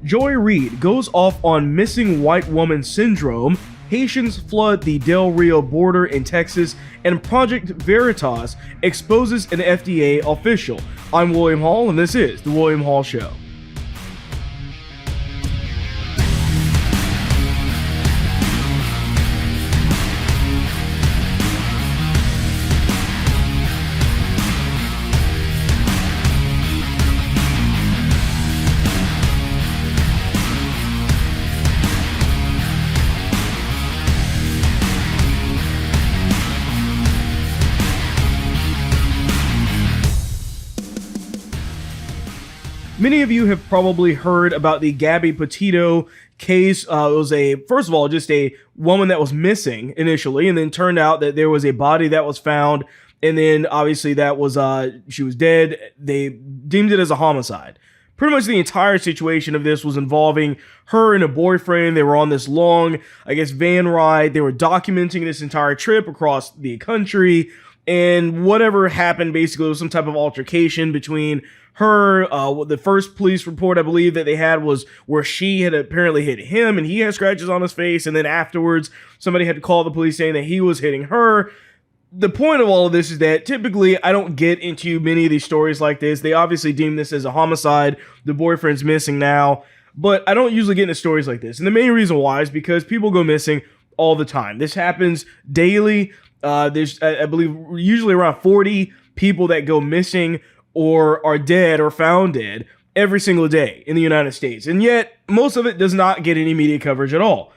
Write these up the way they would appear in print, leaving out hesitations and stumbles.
Joy Reid goes off on missing white woman syndrome, Haitians flood the Del Rio border in Texas, and Project Veritas exposes an FDA official. I'm William Hall, and this is The William Hall Show. Many of you have probably heard about the Gabby Patito case. It was first of all, just a woman that was missing initially, and then turned out that there was a body that was found, and then obviously that was, she was dead. They deemed it as a homicide. Pretty much the entire situation of this was involving her and a boyfriend. They were on this long, van ride. They were documenting this entire trip across the country, and whatever happened basically was some type of altercation between her. The first police report I believe that they had was where she had apparently hit him and he had scratches on his face, and then afterwards somebody had to call the police saying that he was hitting her. The point of all of this is that typically I don't get into many of these stories like this. They obviously deem this as a homicide. The boyfriend's missing now, but I don't usually get into stories like this. And the main reason why is because people go missing all the time. This happens daily. There's, I believe, usually around 40 people that go missing or are dead or found dead every single day in the United States. And yet, most of it does not get any media coverage at all.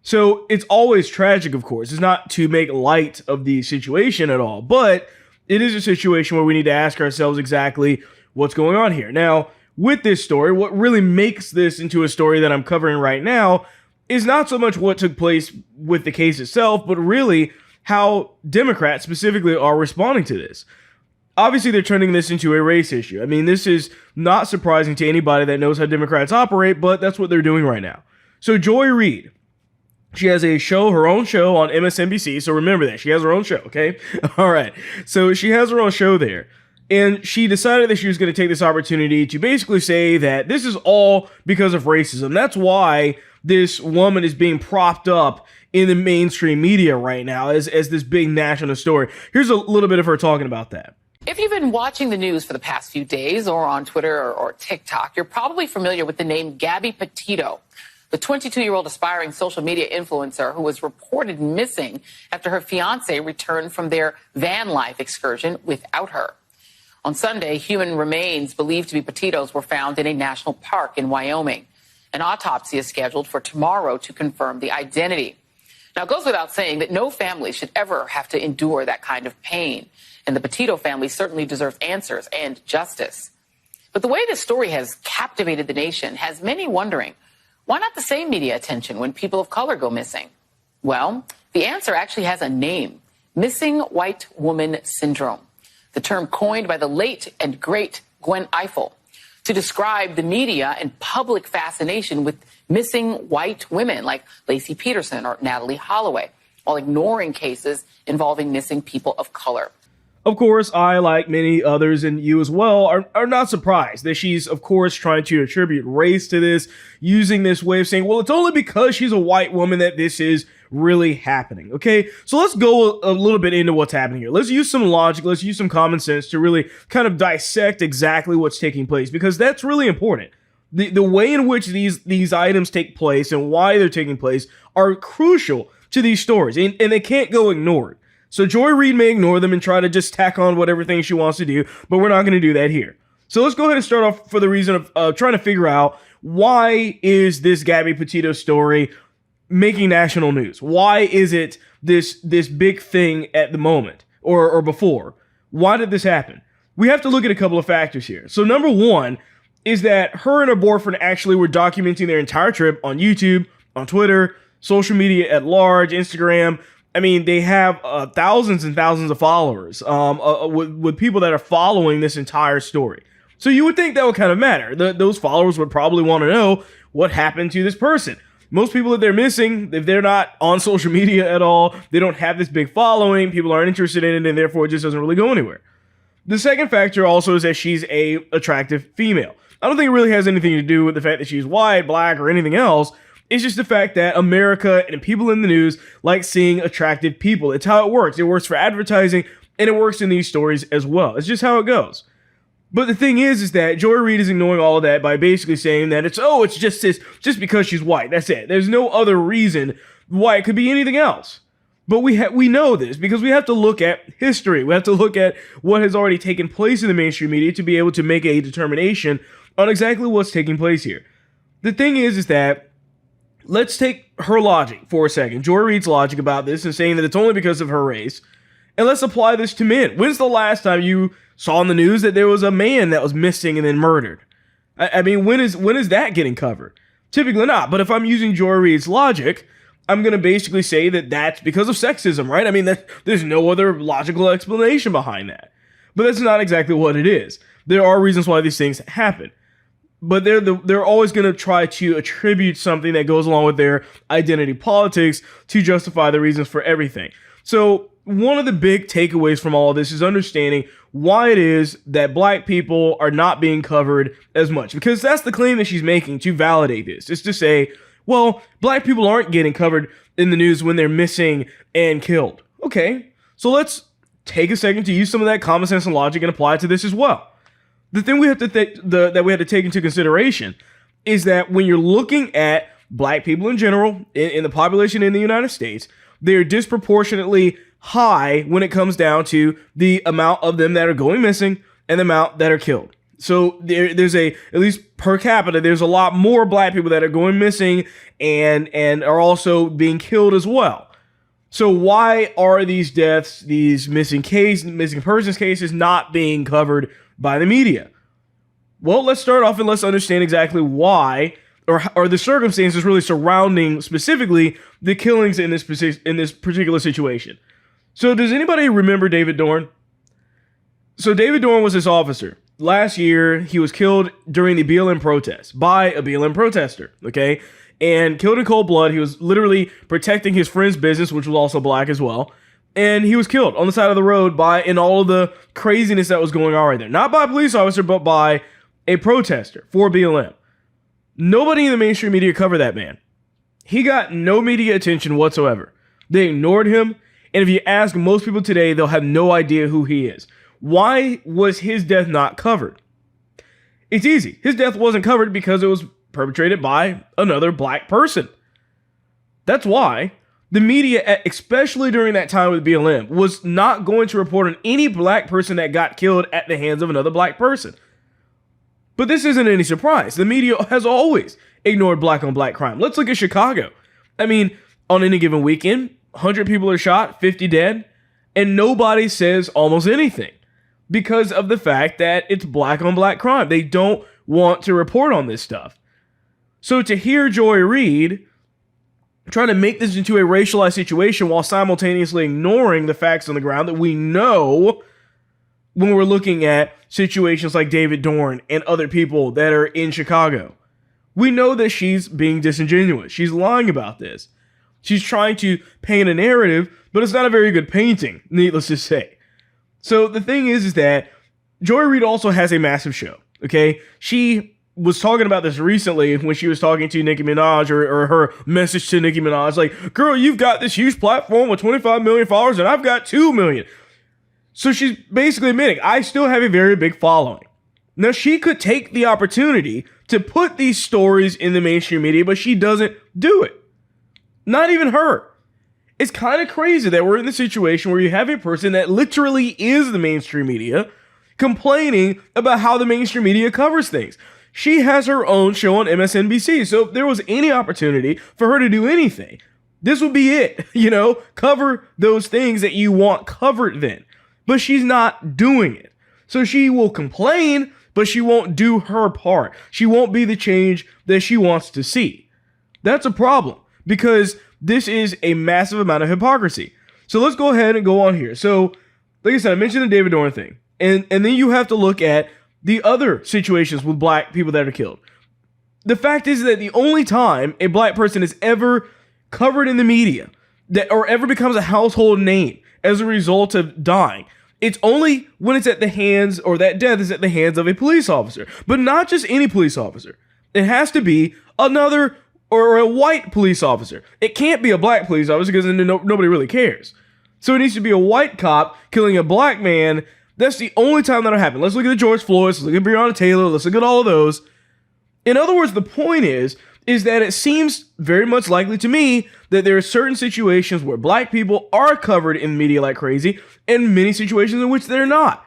So it's always tragic, of course. It's not to make light of the situation at all, but it is a situation where we need to ask ourselves exactly what's going on here. Now, with this story, what really makes this into a story that I'm covering right now is not so much what took place with the case itself, but really how Democrats specifically are responding to this. Obviously, they're turning this into a race issue. I mean, this is not surprising to anybody that knows how Democrats operate, but that's what they're doing right now. So Joy Reid, she has a show, her own show on MSNBC. So remember that. She has her own show, okay? All right. So she has her own show there. And she decided that she was going to take this opportunity to basically say that this is all because of racism. That's why this woman is being propped up in the mainstream media right now as this big national story. Here's a little bit of her talking about that. If you've been watching the news for the past few days or on Twitter or TikTok, you're probably familiar with the name Gabby Patito, the 22-year-old aspiring social media influencer who was reported missing after her fiancé returned from their van life excursion without her. On Sunday, human remains believed to be Petito's were found in a national park in Wyoming. An autopsy is scheduled for tomorrow to confirm the identity. Now, it goes without saying that no family should ever have to endure that kind of pain. And the Petito family certainly deserves answers and justice. But the way this story has captivated the nation has many wondering, why not the same media attention when people of color go missing? Well, the answer actually has a name: missing white woman syndrome, the term coined by the late and great Gwen Ifill to describe the media and public fascination with missing white women like Laci Peterson or Natalie Holloway, while ignoring cases involving missing people of color. Of course, I, like many others and you as well, are not surprised that she's, of course, trying to attribute race to this, using this way of saying, well, it's only because she's a white woman that this is really happening, okay? So let's go a little bit into what's happening here. Let's use some logic, let's use some common sense to really kind of dissect exactly what's taking place, because that's really important. The way in which these items take place and why they're taking place are crucial to these stories, and they can't go ignored. So Joy Reid may ignore them and try to just tack on whatever thing she wants to do, but we're not going to do that here. So let's go ahead and start off for the reason of trying to figure out, why is this Gabby Patito story making national news? Why is it this big thing at the moment or before? Why did this happen? We have to look at a couple of factors here. So number one is that her and her boyfriend actually were documenting their entire trip on YouTube, on Twitter, social media at large, Instagram. I mean, they have thousands and thousands of followers with people that are following this entire story. So you would think that would kind of matter. Those followers would probably want to know what happened to this person. Most people that they're missing, if they're not on social media at all, they don't have this big following, people aren't interested in it, and therefore it just doesn't really go anywhere. The second factor also is that she's a attractive female. I don't think it really has anything to do with the fact that she's white, black, or anything else. It's just the fact that America and people in the news like seeing attractive people. It's how it works. It works for advertising, and it works in these stories as well. It's just how it goes. But the thing is that Joy Reid is ignoring all of that by basically saying that it's just because she's white. That's it. There's no other reason why it could be anything else. But we know this because we have to look at history. We have to look at what has already taken place in the mainstream media to be able to make a determination on exactly what's taking place here. The thing is that let's take her logic for a second, Joy Reid's logic about this and saying that it's only because of her race, and let's apply this to men. When's the last time you saw in the news that there was a man that was missing and then murdered? I mean, when is that getting covered? Typically not. But if I'm using Joy Reid's logic, I'm going to basically say that that's because of sexism, right? I mean, there's no other logical explanation behind that. But that's not exactly what it is. There are reasons why these things happen. But they're always going to try to attribute something that goes along with their identity politics to justify the reasons for everything. So one of the big takeaways from all of this is understanding why it is that black people are not being covered as much. Because that's the claim that she's making to validate this. It's to say, well, black people aren't getting covered in the news when they're missing and killed. Okay, so let's take a second to use some of that common sense and logic and apply it to this as well. The thing we have to that we have to take into consideration is that when you're looking at black people in general in the population in the United States, they're disproportionately high when it comes down to the amount of them that are going missing and the amount that are killed. So there's at least per capita, there's a lot more black people that are going missing and are also being killed as well. So why are these deaths, these missing persons cases not being covered by the media? Well, let's start off and let's understand exactly why or the circumstances really surrounding specifically the killings in this particular situation. So does anybody remember David Dorn? So David Dorn was this officer. Last year, he was killed during the BLM protest by a BLM protester, okay? And killed in cold blood. He was literally protecting his friend's business, which was also black as well. And he was killed on the side of the road in all of the craziness that was going on right there. Not by a police officer, but by a protester for BLM. Nobody in the mainstream media covered that man. He got no media attention whatsoever. They ignored him. And if you ask most people today, they'll have no idea who he is. Why was his death not covered? It's easy. His death wasn't covered because it was perpetrated by another black person. That's why the media, especially during that time with BLM, was not going to report on any black person that got killed at the hands of another black person. But this isn't any surprise. The media has always ignored black on black crime. Let's look at Chicago. I mean, on any given weekend, 100 people are shot, 50 dead, and nobody says almost anything because of the fact that it's black on black crime. They don't want to report on this stuff. So to hear Joy Reid trying to make this into a racialized situation while simultaneously ignoring the facts on the ground that we know when we're looking at situations like David Dorn and other people that are in Chicago, we know that she's being disingenuous. She's lying about this. She's trying to paint a narrative, but it's not a very good painting, needless to say. So the thing is that Joy Reid also has a massive show, okay? She was talking about this recently when she was talking to Nicki Minaj or her message to Nicki Minaj, like, girl, you've got this huge platform with 25 million followers and I've got 2 million. So she's basically admitting, I still have a very big following. Now, she could take the opportunity to put these stories in the mainstream media, but she doesn't do it. Not even her. It's kind of crazy that we're in the situation where you have a person that literally is the mainstream media complaining about how the mainstream media covers things. She has her own show on MSNBC. So if there was any opportunity for her to do anything, this would be it. Cover those things that you want covered then. But she's not doing it. So she will complain, but she won't do her part. She won't be the change that she wants to see. That's a problem because this is a massive amount of hypocrisy. So let's go ahead and go on here. So, like I said, I mentioned the David Dorn thing. And then you have to look at the other situations with black people that are killed. The fact is that the only time a black person is ever covered in the media or ever becomes a household name as a result of dying It's only when it's at the hands, or that death is at the hands of a police officer, but not just any police officer. It has to be another or a white police officer. It can't be a black police officer because then nobody really cares. So it needs to be a white cop killing a black man. That's the only time that'll happen. Let's look at the George Floyds, let's look at Breonna Taylor, let's look at all of those. In other words, the point is that it seems very much likely to me that there are certain situations where black people are covered in media like crazy, and many situations in which they're not.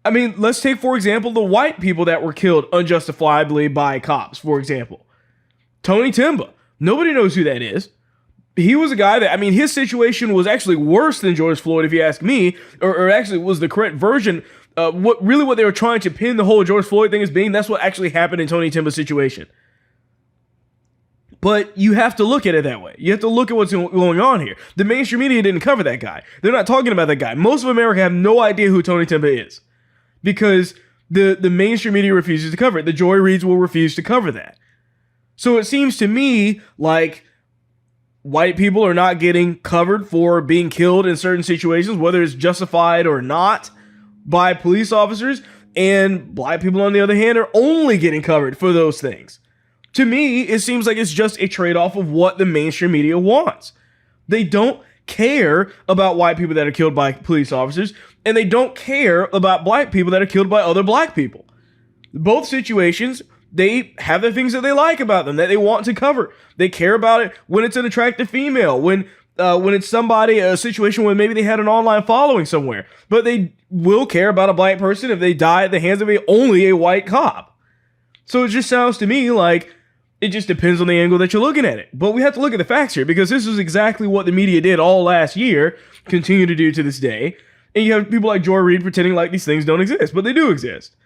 I mean, let's take, for example, the white people that were killed unjustifiably by cops, for example. Tony Timba. Nobody knows who that is. He was a guy that, I mean, his situation was actually worse than George Floyd, if you ask me, or actually was the correct version. What they were trying to pin the whole George Floyd thing as being, that's what actually happened in Tony Timba's situation. But you have to look at it that way. You have to look at what's going on here. The mainstream media didn't cover that guy. They're not talking about that guy. Most of America have no idea who Tony Timba is because the mainstream media refuses to cover it. The Joy Reids will refuse to cover that. So it seems to me like white people are not getting covered for being killed in certain situations, whether it's justified or not, by police officers, and black people, on the other hand, are only getting covered for those things. To me, it seems like it's just a trade-off of what the mainstream media wants. They don't care about white people that are killed by police officers, and they don't care about black people that are killed by other black people. Both situations, they have the things that they like about them, that they want to cover. They care about it when it's an attractive female, when it's somebody, a situation where maybe they had an online following somewhere. But they will care about a black person if they die at the hands of only a white cop. So it just sounds to me like it just depends on the angle that you're looking at it. But we have to look at the facts here, because this is exactly what the media did all last year, continue to do to this day. And you have people like Joy Reid pretending like these things don't exist, but they do exist.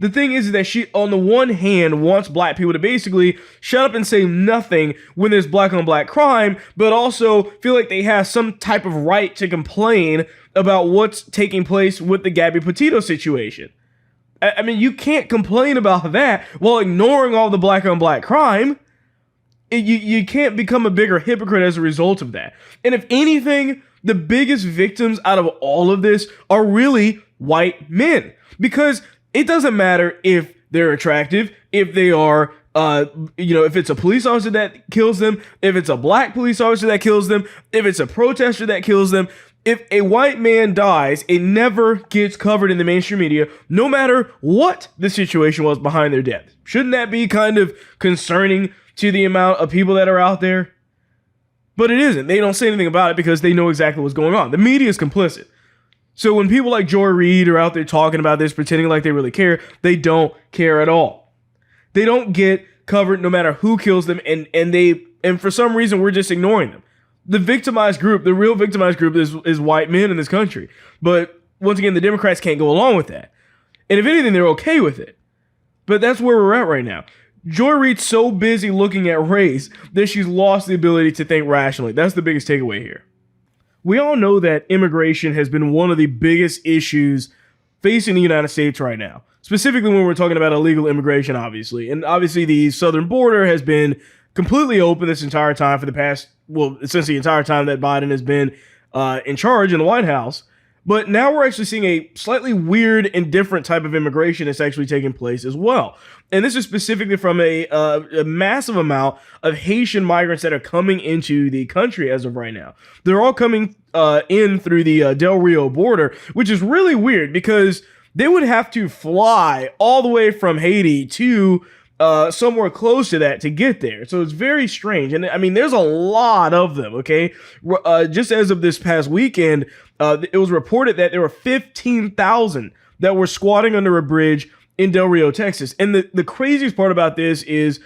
The thing is that she, on the one hand, wants black people to basically shut up and say nothing when there's black on black crime, but also feel like they have some type of right to complain about what's taking place with the Gabby Patito situation. I mean, you can't complain about that while ignoring all the black on black crime. You can't become a bigger hypocrite as a result of that. And if anything, the biggest victims out of all of this are really white men, because it doesn't matter if they're attractive, if they are, if it's a police officer that kills them, if it's a black police officer that kills them, if it's a protester that kills them. If a white man dies, it never gets covered in the mainstream media, no matter what the situation was behind their death. Shouldn't that be kind of concerning to the amount of people that are out there? But it isn't. They don't say anything about it because they know exactly what's going on. The media is complicit. So when people like Joy Reid are out there talking about this, pretending like they really care, they don't care at all. They don't get covered no matter who kills them, and for some reason we're just ignoring them. The victimized group, the real victimized group is white men in this country. But once again, the Democrats can't go along with that. And if anything, they're okay with it. But that's where we're at right now. Joy Reid's so busy looking at race that she's lost the ability to think rationally. That's the biggest takeaway here. We all know that immigration has been one of the biggest issues facing the United States right now. Specifically when we're talking about illegal immigration, obviously. And obviously the southern border has been completely open this entire time since the entire time that Biden has been in charge in the White House. But now we're actually seeing a slightly weird and different type of immigration that's actually taking place as well. And this is specifically from a massive amount of Haitian migrants that are coming into the country as of right now. They're all coming in through the Del Rio border, which is really weird because they would have to fly all the way from Haiti to somewhere close to that to get there. So it's very strange. And I mean, there's a lot of them, okay? Just as of this past weekend, it was reported that there were 15,000 that were squatting under a bridge in Del Rio, Texas. And the craziest part about this is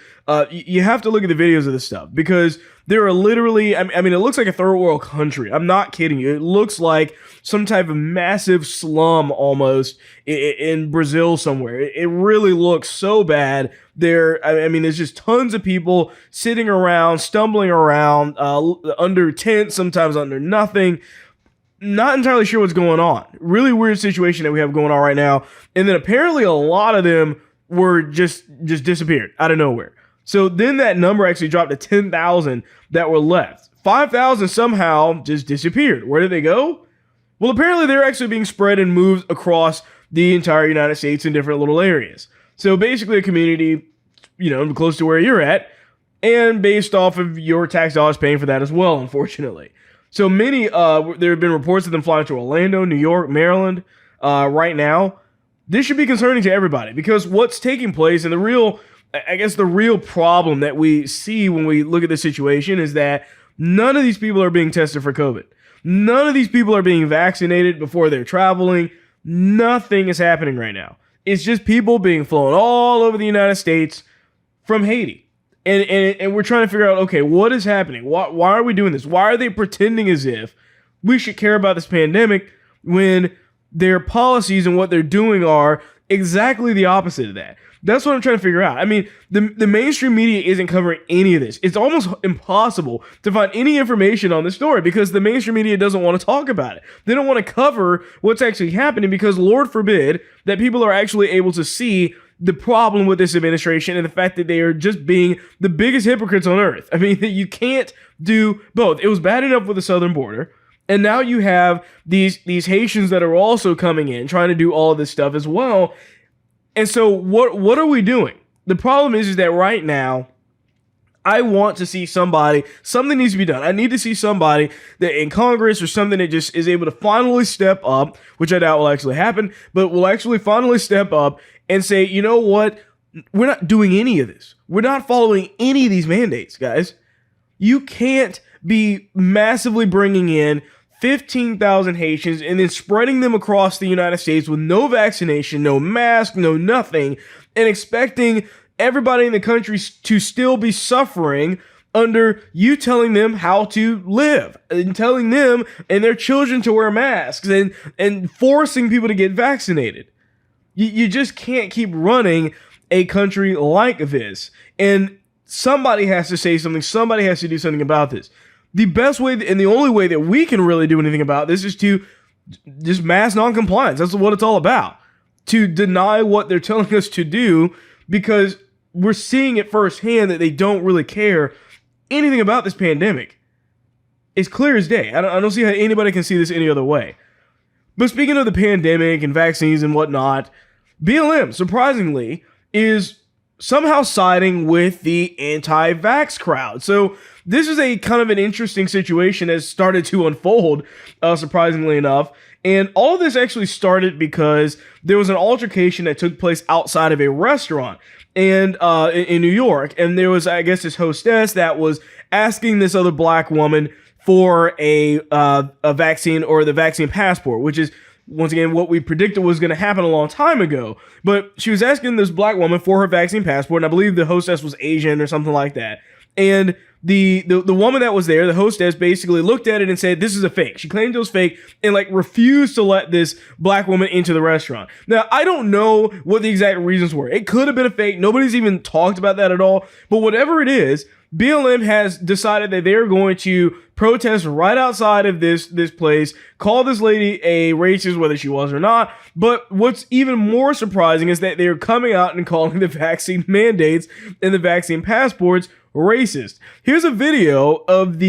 you have to look at the videos of this stuff because there are literally, I mean, it looks like a third world country. I'm not kidding you. It looks like some type of massive slum almost in Brazil somewhere. It really looks so bad. I mean, there's just tons of people sitting around, stumbling around, under tents, sometimes under nothing. Not entirely sure what's going on. Really weird situation that we have going on right now. And then apparently a lot of them were just disappeared out of nowhere. So then that number actually dropped to 10,000 that were left. 5,000 somehow just disappeared. Where did they go? Well, apparently they're actually being spread and moved across the entire United States in different little areas. So basically a community, close to where you're at, and based off of your tax dollars paying for that as well, unfortunately. So many, there have been reports of them flying to Orlando, New York, Maryland, right now. This should be concerning to everybody because what's taking place and the real problem that we see when we look at the situation is that none of these people are being tested for COVID. None of these people are being vaccinated before they're traveling. Nothing is happening right now. It's just people being flown all over the United States from Haiti. And we're trying to figure out, okay, what is happening? Why are we doing this? Why are they pretending as if we should care about this pandemic when their policies and what they're doing are exactly the opposite of that? That's what I'm trying to figure out. I mean, the mainstream media isn't covering any of this. It's almost impossible to find any information on this story because the mainstream media doesn't want to talk about it. They don't want to cover what's actually happening because Lord forbid that people are actually able to see the problem with this administration and the fact that they are just being the biggest hypocrites on earth. I mean, you can't do both. It was bad enough with the southern border. And now you have these Haitians that are also coming in trying to do all of this stuff as well. And so what are we doing? The problem is that right now, I want to see something needs to be done. I need to see somebody that in Congress or something that just is able to finally step up, which I doubt will actually happen, but will actually finally step up and say, you know what? We're not doing any of this. We're not following any of these mandates, guys. You can't be massively bringing in 15,000 Haitians and then spreading them across the United States with no vaccination, no mask, no nothing, and expecting everybody in the country to still be suffering under you telling them how to live and telling them and their children to wear masks and forcing people to get vaccinated. You just can't keep running a country like this. And somebody has to say something. Somebody has to do something about this. The best way and the only way that we can really do anything about this is to just mass noncompliance. That's what it's all about. To deny what they're telling us to do because we're seeing it firsthand that they don't really care anything about this pandemic. It's clear as day. I don't see how anybody can see this any other way. But speaking of the pandemic and vaccines and whatnot, BLM, surprisingly, is somehow siding with the anti-vax crowd. So this is a kind of an interesting situation that started to unfold, surprisingly enough. And all of this actually started because there was an altercation that took place outside of a restaurant and in New York. And there was, I guess, this hostess that was asking this other black woman for a vaccine or the vaccine passport, which is, once again, what we predicted was going to happen a long time ago. But she was asking this black woman for her vaccine passport, and I believe the hostess was Asian or something like that. And the woman that was there, the hostess, basically looked at it and said, this is a fake. She claimed it was fake and refused to let this black woman into the restaurant. Now, I don't know what the exact reasons were. It could have been a fake. Nobody's even talked about that at all. But whatever it is, BLM has decided that they're going to protest right outside of this place, call this lady a racist, whether she was or not. But what's even more surprising is that they're coming out and calling the vaccine mandates and the vaccine passports racist. Here's a video of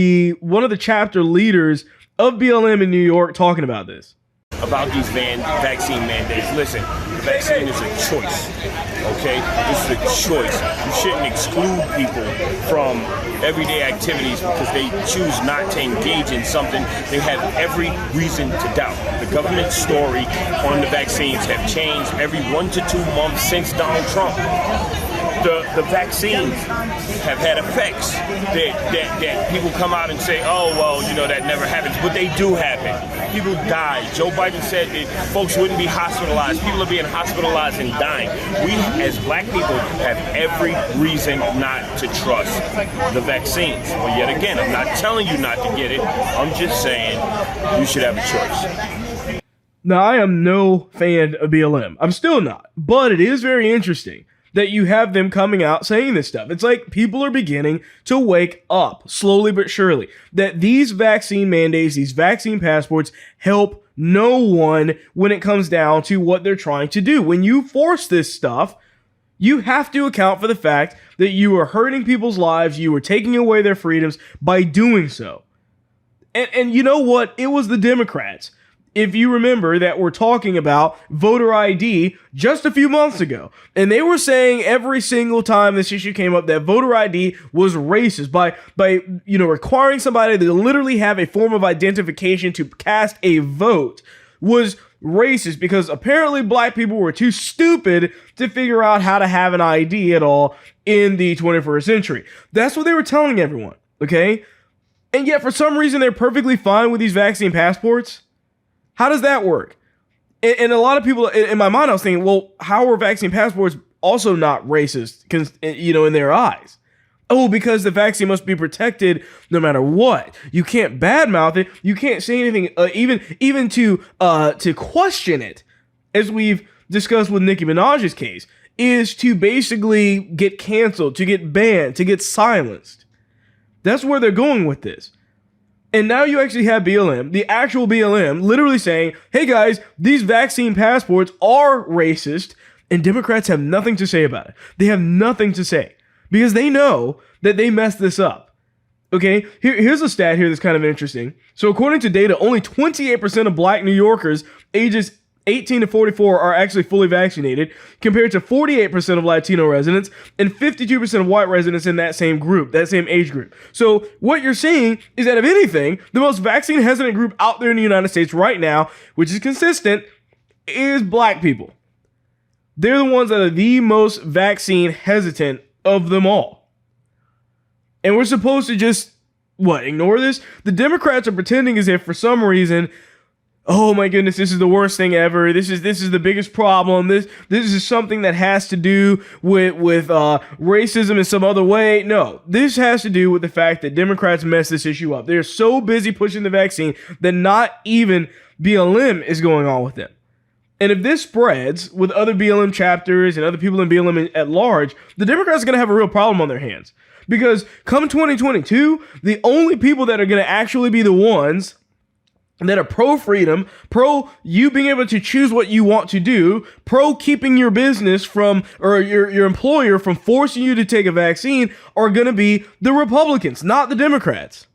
one of the chapter leaders of BLM in New York talking about this. About these vaccine mandates. Listen, vaccine is a choice, okay? This is a choice. You shouldn't exclude people from everyday activities because they choose not to engage in something they have every reason to doubt. The government story on the vaccines have changed every 1 to 2 months since Donald Trump. The vaccines have had effects that people come out and say, oh, well, that never happens. But they do happen. People die. Joe Biden said that folks wouldn't be hospitalized. People are being hospitalized and dying. We, as black people, have every reason not to trust the vaccines. But yet again, I'm not telling you not to get it. I'm just saying you should have a choice. Now, I am no fan of BLM. I'm still not. But it is very interesting that you have them coming out saying this stuff. It's like people are beginning to wake up, slowly but surely, that these vaccine mandates, these vaccine passports help no one when it comes down to what they're trying to do. When you force this stuff, you have to account for the fact that you are hurting people's lives, you are taking away their freedoms by doing so. And you know what? It was the Democrats. if you remember, that were talking about voter ID just a few months ago. And they were saying every single time this issue came up that voter ID was racist by requiring somebody to literally have a form of identification to cast a vote was racist, because apparently black people were too stupid to figure out how to have an ID at all in the 21st century. That's what they were telling everyone, okay? And yet for some reason they're perfectly fine with these vaccine passports. How does that work? And a lot of people, in my mind, I was thinking, well, how are vaccine passports also not racist, in their eyes? Oh, because the vaccine must be protected no matter what. You can't badmouth it. You can't say anything, even to question it, as we've discussed with Nicki Minaj's case, is to basically get canceled, to get banned, to get silenced. That's where they're going with this. And now you actually have BLM, the actual BLM, literally saying, hey guys, these vaccine passports are racist, and Democrats have nothing to say about it. They have nothing to say because they know that they messed this up. Okay, here's a stat here that's kind of interesting. So according to data, only 28% of black New Yorkers ages 18 to 44 are actually fully vaccinated, compared to 48% of Latino residents and 52% of white residents in that same group, that same age group. So what you're seeing is that, if anything, the most vaccine hesitant group out there in the United States right now, which is consistent, is black people. They're the ones that are the most vaccine hesitant of them all. And we're supposed to just, ignore this? The Democrats are pretending as if for some reason, oh my goodness, this is the worst thing ever. This is the biggest problem. This is something that has to do with racism in some other way. No, this has to do with the fact that Democrats messed this issue up. They're so busy pushing the vaccine that not even BLM is going on with them. And if this spreads with other BLM chapters and other people in BLM at large, the Democrats are going to have a real problem on their hands. Because come 2022, the only people that are going to actually be the ones that are pro-freedom, pro you being able to choose what you want to do, pro keeping your business from, or your employer from forcing you to take a vaccine, are going to be the Republicans, not the Democrats.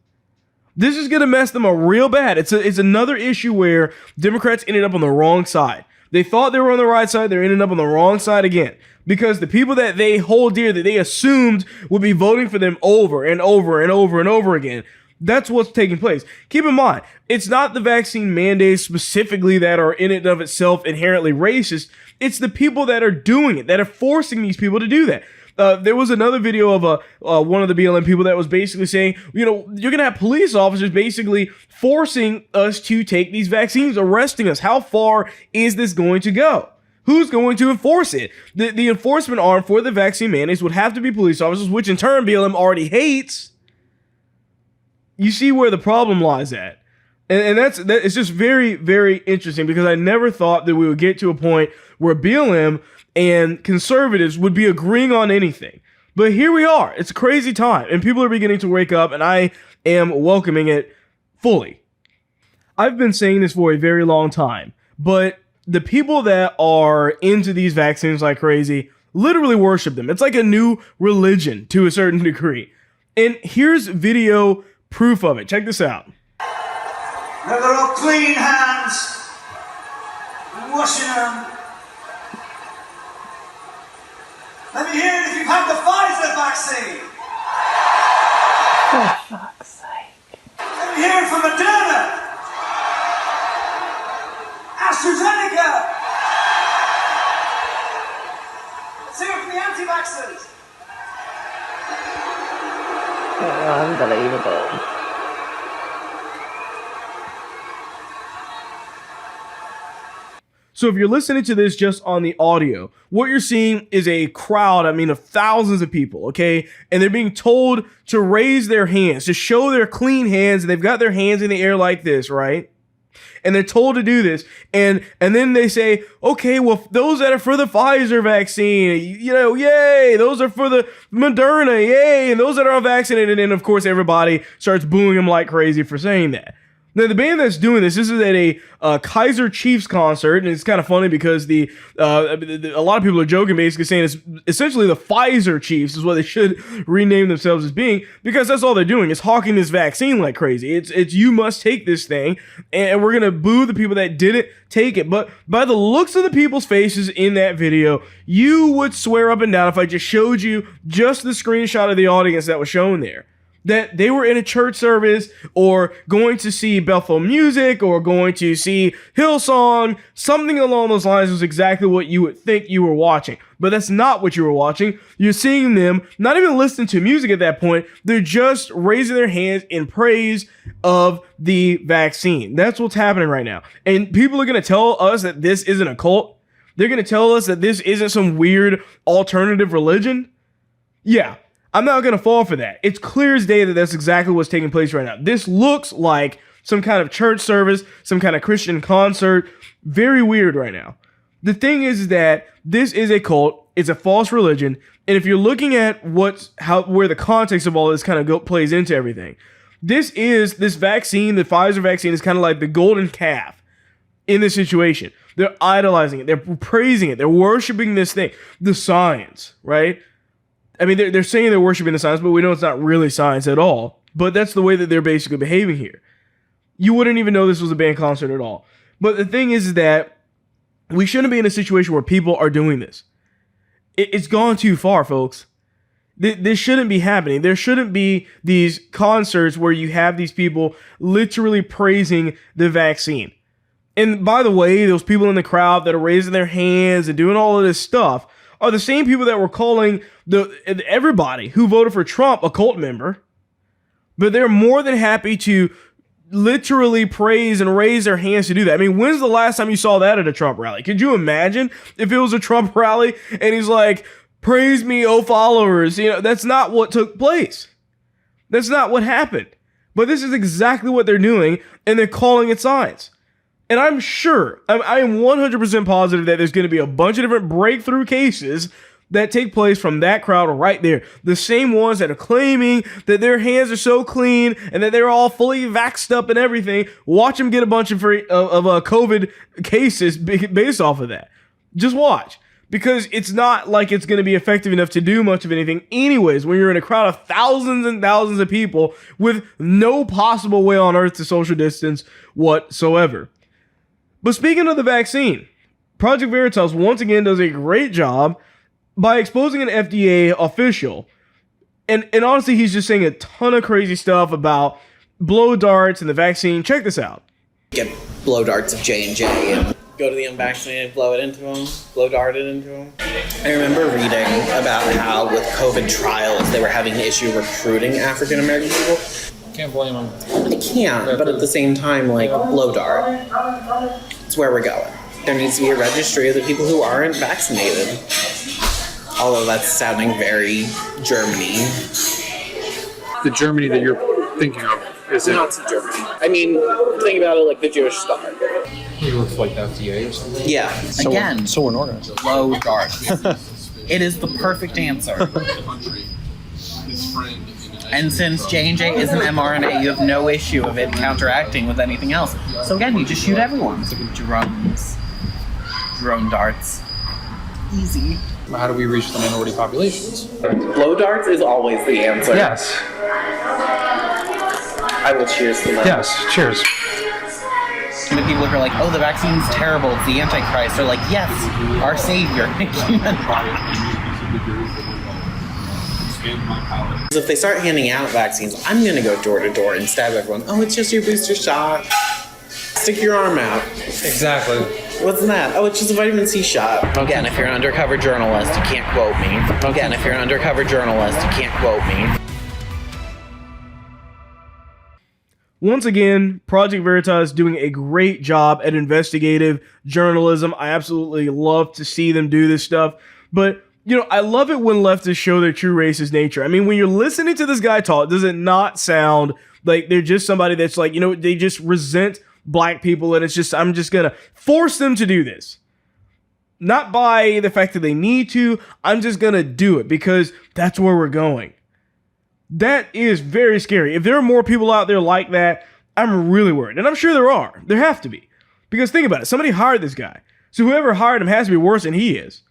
This is going to mess them up real bad. It's another issue where Democrats ended up on the wrong side. They thought they were on the right side. They're ending up on the wrong side again. Because the people that they hold dear, that they assumed would be voting for them over and over and over and over again, that's what's taking place. Keep in mind, it's not the vaccine mandates specifically that are in and of itself inherently racist. It's the people that are doing it, that are forcing these people to do that. There was another video of one of the BLM people that was basically saying, you're going to have police officers basically forcing us to take these vaccines, arresting us. How far is this going to go? Who's going to enforce it? The enforcement arm for the vaccine mandates would have to be police officers, which in turn BLM already hates. You see where the problem lies at. And it's just very, very interesting, because I never thought that we would get to a point where BLM and conservatives would be agreeing on anything. But here we are. It's a crazy time, and people are beginning to wake up, and I am welcoming it fully. I've been saying this for a very long time, but the people that are into these vaccines like crazy literally worship them. It's like a new religion to a certain degree. And here's video proof of it. Check this out. They're all clean hands and washing them. Let me hear it if you've had the Pfizer vaccine. For fuck's sake. Let me hear it from Moderna. AstraZeneca. Let's hear it from the anti-vaxxers. Oh, unbelievable. So if you're listening to this just on the audio, what you're seeing is a crowd, of thousands of people, okay? And they're being told to raise their hands, to show their clean hands, and they've got their hands in the air like this, right? And they're told to do this. And then they say, okay, well, those that are for the Pfizer vaccine, yay, those are for the Moderna, yay, and those that are unvaccinated. And of course, everybody starts booing them like crazy for saying that. Now, the band that's doing this is at a Kaiser Chiefs concert, and it's kind of funny because a lot of people are joking, basically saying it's essentially the Pfizer Chiefs is what they should rename themselves as being, because that's all they're doing is hawking this vaccine like crazy. It's you must take this thing, and we're gonna boo the people that didn't take it. But by the looks of the people's faces in that video, you would swear up and down if I just showed you just the screenshot of the audience that was shown there, that they were in a church service or going to see Bethel Music or going to see Hillsong. Something along those lines was exactly what you would think you were watching. But that's not what you were watching. You're seeing them not even listening to music at that point. They're just raising their hands in praise of the vaccine. That's what's happening right now. And people are going to tell us that this isn't a cult. They're going to tell us that this isn't some weird alternative religion. Yeah. I'm not going to fall for that. It's clear as day that that's exactly what's taking place right now. This looks like some kind of church service, some kind of Christian concert. Very weird right now. The thing is that this is a cult. It's a false religion. And if you're looking at where the context of all this kind of plays into everything, this vaccine, the Pfizer vaccine, is kind of like the golden calf in this situation. They're idolizing it. They're praising it. They're worshiping this thing. The science, right? I mean, they're saying they're worshiping the science, but we know it's not really science at all. But that's the way that they're basically behaving here. You wouldn't even know this was a band concert at all. But the thing is that we shouldn't be in a situation where people are doing this. It's gone too far, folks. This shouldn't be happening. There shouldn't be these concerts where you have these people literally praising the vaccine. And by the way, those people in the crowd that are raising their hands and doing all of this stuff are the same people that were calling everybody who voted for Trump a cult member. But they're more than happy to literally praise and raise their hands to do that. I mean, when's the last time you saw that at a Trump rally? Could you imagine if it was a Trump rally and he's like, praise me, oh followers? You know, that's not what took place. That's not what happened. But this is exactly what they're doing, and they're calling it science. And I'm sure, I am 100% positive that there's going to be a bunch of different breakthrough cases that take place from that crowd right there. The same ones that are claiming that their hands are so clean and that they're all fully vaxxed up and everything. Watch them get a bunch of COVID cases based off of that. Just watch. Because it's not like it's going to be effective enough to do much of anything anyways when you're in a crowd of thousands and thousands of people with no possible way on earth to social distance whatsoever. But speaking of the vaccine, Project Veritas once again does a great job by exposing an FDA official. And honestly, he's just saying a ton of crazy stuff about blow darts and the vaccine. Check this out. Get blow darts of J&J and go to the unvaccinated, blow it into them, blow dart it into them. I remember reading about how with COVID trials, they were having an issue recruiting African-American people. Can't blame them. I can't, but at the same time, like, blow dart. It's where we're going. There needs to be a registry of the people who aren't vaccinated. Although that's sounding very Germany. The Germany that you're thinking of is Nazi Germany. I mean, think about it like the Jewish star. It looks like the FDA or something. Yeah. Again, so unorganized. blow dart. It is the perfect answer. And since J&J is an mRNA, you have no issue of it counteracting with anything else. So again, you just shoot everyone. Drones. Drone darts. Easy. How do we reach the minority populations? Blow darts is always the answer. Yes. I will cheers to that. Yes. Cheers. The people who are like, oh, the vaccine's terrible, it's the Antichrist, are like, yes, our savior. If they start handing out vaccines, I'm going to go door to door and stab everyone. Oh, it's just your booster shot. Stick your arm out. Exactly. What's that? Oh, it's just a vitamin C shot. Again, if you're an undercover journalist, you can't quote me. Again, if you're an undercover journalist, you can't quote me. Once again, Project Veritas doing a great job at investigative journalism. I absolutely love to see them do this stuff. But, you know, I love it when leftists show their true racist nature. I mean, when you're listening to this guy talk, does it not sound like they're just somebody that's like, you know, they just resent black people and it's just, I'm just going to force them to do this. Not by the fact that they need to, I'm just going to do it because that's where we're going. That is very scary. If there are more people out there like that, I'm really worried. And I'm sure there are. There have to be. Because think about it. Somebody hired this guy. So whoever hired him has to be worse than he is.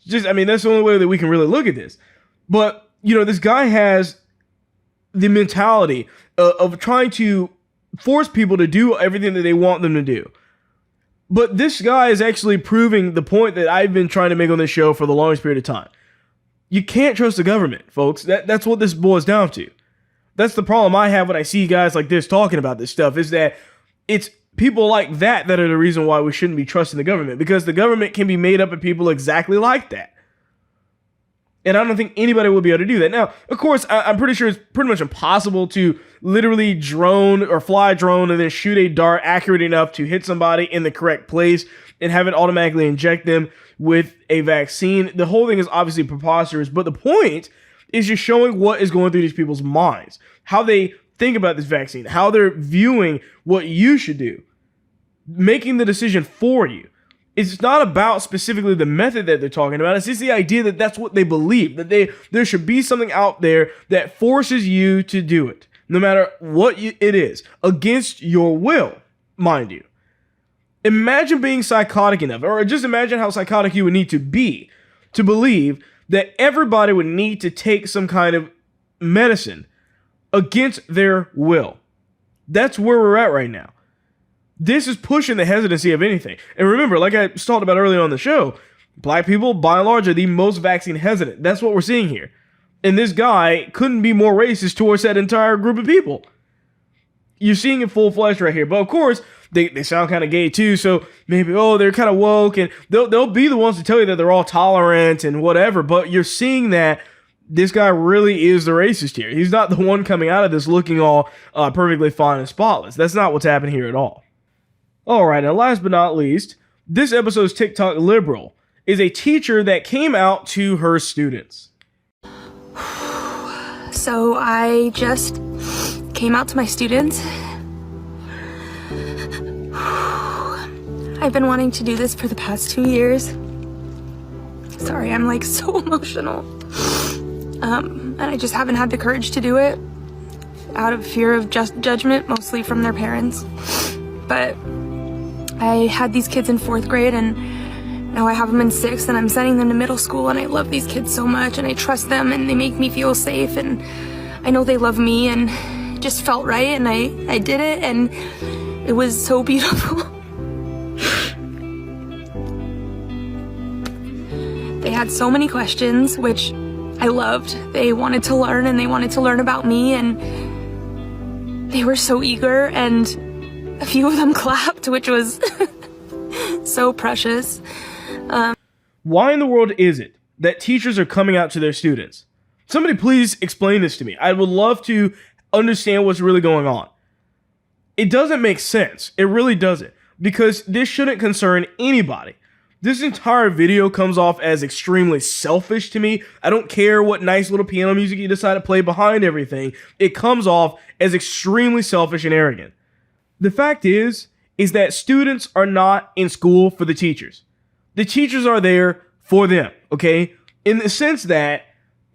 That's the only way that we can really look at this. But, this guy has the mentality of trying to force people to do everything that they want them to do. But this guy is actually proving the point that I've been trying to make on this show for the longest period of time. You can't trust the government, folks. That's what this boils down to. That's the problem I have when I see guys like this talking about this stuff, is that it's people like that are the reason why we shouldn't be trusting the government, because the government can be made up of people exactly like that. And I don't think anybody will be able to do that. Now, of course, I'm pretty sure it's pretty much impossible to literally drone or fly a drone and then shoot a dart accurate enough to hit somebody in the correct place and have it automatically inject them with a vaccine. The whole thing is obviously preposterous, but the point is just showing what is going through these people's minds, how they think about this vaccine, how they're viewing what you should do, making the decision for you. It's not about specifically the method that they're talking about. It's just the idea that that's what they believe, that there should be something out there that forces you to do it, no matter what it is, against your will, mind you. Imagine being psychotic enough, or just imagine how psychotic you would need to be to believe that everybody would need to take some kind of medicine against their will. That's where we're at right now. This is pushing the hesitancy of anything. And remember, like I talked about earlier on the show, black people, by and large, are the most vaccine hesitant. That's what we're seeing here. And this guy couldn't be more racist towards that entire group of people. You're seeing it full flesh right here. But of course, they sound kind of gay too. So maybe, they're kind of woke. And they'll be the ones to tell you that they're all tolerant and whatever. But you're seeing that this guy really is the racist here. He's not the one coming out of this looking all perfectly fine and spotless. That's not what's happening here at all. Alright, and last but not least, this episode's TikTok liberal is a teacher that came out to her students. So I just came out to my students. I've been wanting to do this for the past 2 years. Sorry, I'm so emotional. And I just haven't had the courage to do it out of fear of judgment, mostly from their parents. But I had these kids in 4th grade, and now I have them in 6th, and I'm sending them to middle school, and I love these kids so much, and I trust them, and they make me feel safe, and I know they love me, and it just felt right, and I did it, and it was so beautiful. They had so many questions, which I loved. They wanted to learn, and they wanted to learn about me, and they were so eager, and a few of them clapped, which was so precious. Why in the world is it that teachers are coming out to their students? Somebody please explain this to me. I would love to understand what's really going on. It doesn't make sense. It really doesn't. Because this shouldn't concern anybody. This entire video comes off as extremely selfish to me. I don't care what nice little piano music you decide to play behind everything. It comes off as extremely selfish and arrogant. The fact is that students are not in school for the teachers. The teachers are there for them, okay? In the sense that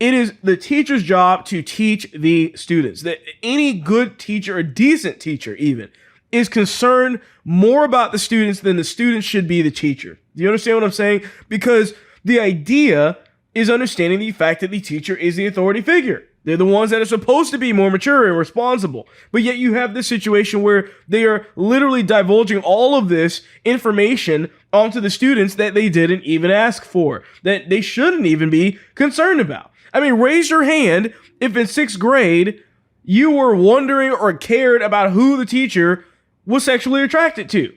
it is the teacher's job to teach the students. That any good teacher, or decent teacher even, is concerned more about the students than the students should be the teacher. Do you understand what I'm saying? Because the idea is understanding the fact that the teacher is the authority figure. They're the ones that are supposed to be more mature and responsible. But yet you have this situation where they are literally divulging all of this information onto the students that they didn't even ask for, that they shouldn't even be concerned about. I mean, raise your hand if in 6th grade you were wondering or cared about who the teacher was sexually attracted to.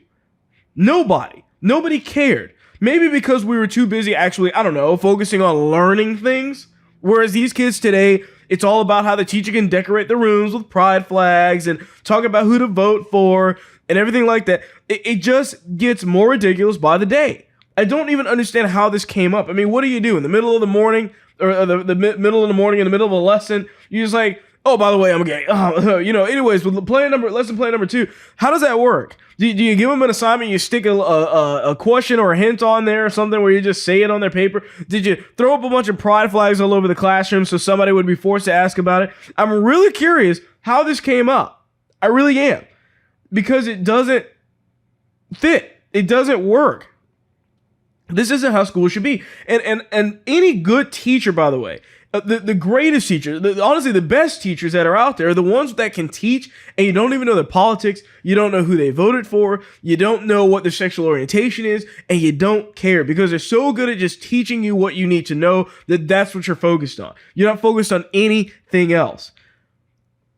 Nobody cared. Maybe because we were too busy actually, focusing on learning things. Whereas these kids today, it's all about how the teacher can decorate the rooms with pride flags and talk about who to vote for and everything like that. It just gets more ridiculous by the day. I don't even understand how this came up. I mean, what do you do in the middle of the morning, or the middle of the morning in the middle of a lesson? You're just like, oh, by the way, I'm gay. Anyways, with lesson plan number 2, how does that work? Do you give them an assignment, you stick a question or a hint on there or something where you just say it on their paper? Did you throw up a bunch of pride flags all over the classroom so somebody would be forced to ask about it? I'm really curious how this came up. I really am. Because it doesn't fit. It doesn't work. This isn't how school should be. And any good teacher, by the way, the greatest teachers, honestly, the best teachers that are out there are the ones that can teach and you don't even know their politics, you don't know who they voted for, you don't know what their sexual orientation is, and you don't care because they're so good at just teaching you what you need to know that that's what you're focused on. You're not focused on anything else.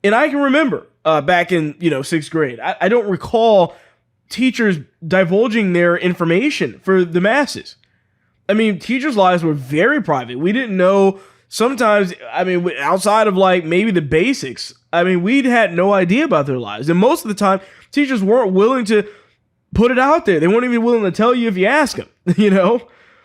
And I can remember back in, 6th grade, I don't recall teachers divulging their information for the masses. I mean, teachers' lives were very private. We didn't know sometimes, outside of like maybe the basics, we had no idea about their lives. And most of the time, teachers weren't willing to put it out there. They weren't even willing to tell you if you ask them,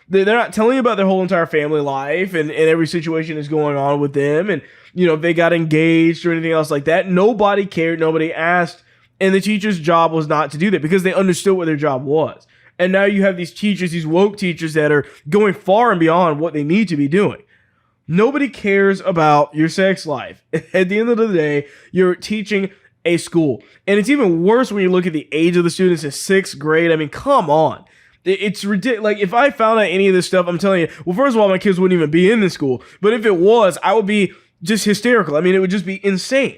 They're not telling you about their whole entire family life and every situation that's going on with them. And, if they got engaged or anything else like that. Nobody cared. Nobody asked. And the teacher's job was not to do that because they understood what their job was. And now you have these teachers, these woke teachers that are going far and beyond what they need to be doing. Nobody cares about your sex life. At the end of the day, you're teaching a school. And it's even worse when you look at the age of the students in 6th grade. Come on. It's ridiculous. Like, if I found out any of this stuff, I'm telling you, well, first of all, my kids wouldn't even be in this school. But if it was, I would be just hysterical. It would just be insane.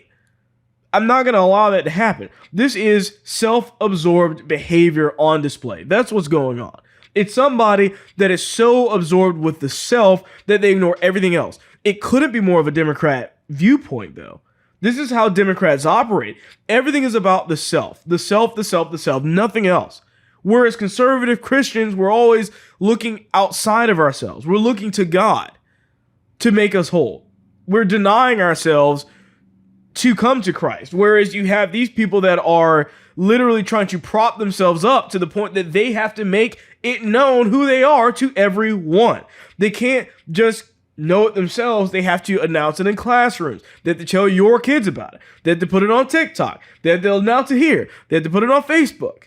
I'm not going to allow that to happen. This is self-absorbed behavior on display. That's what's going on. It's somebody that is so absorbed with the self that they ignore everything else. It couldn't be more of a Democrat viewpoint, though. This is how Democrats operate. Everything is about the self. The self, the self, the self, nothing else. Whereas conservative Christians, we're always looking outside of ourselves. We're looking to God to make us whole. We're denying ourselves to come to Christ. Whereas you have these people that are literally trying to prop themselves up to the point that they have to make it known who they are to everyone. They can't just know it themselves. They have to announce it in classrooms. They have to tell your kids about it. They have to put it on TikTok. They have to announce it here. They have to put it on Facebook.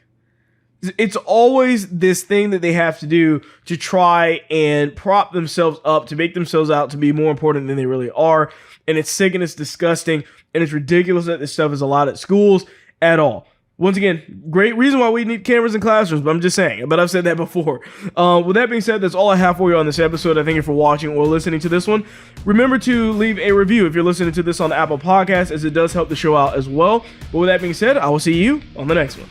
It's always this thing that they have to do to try and prop themselves up, to make themselves out to be more important than they really are. And it's sick and it's disgusting. And it's ridiculous that this stuff is allowed at schools at all. Once again, great reason why we need cameras in classrooms, but I'm just saying. But I've said that before. With that being said, that's all I have for you on this episode. I thank you for watching or listening to this one. Remember to leave a review if you're listening to this on Apple Podcasts, as it does help the show out as well. But with that being said, I will see you on the next one.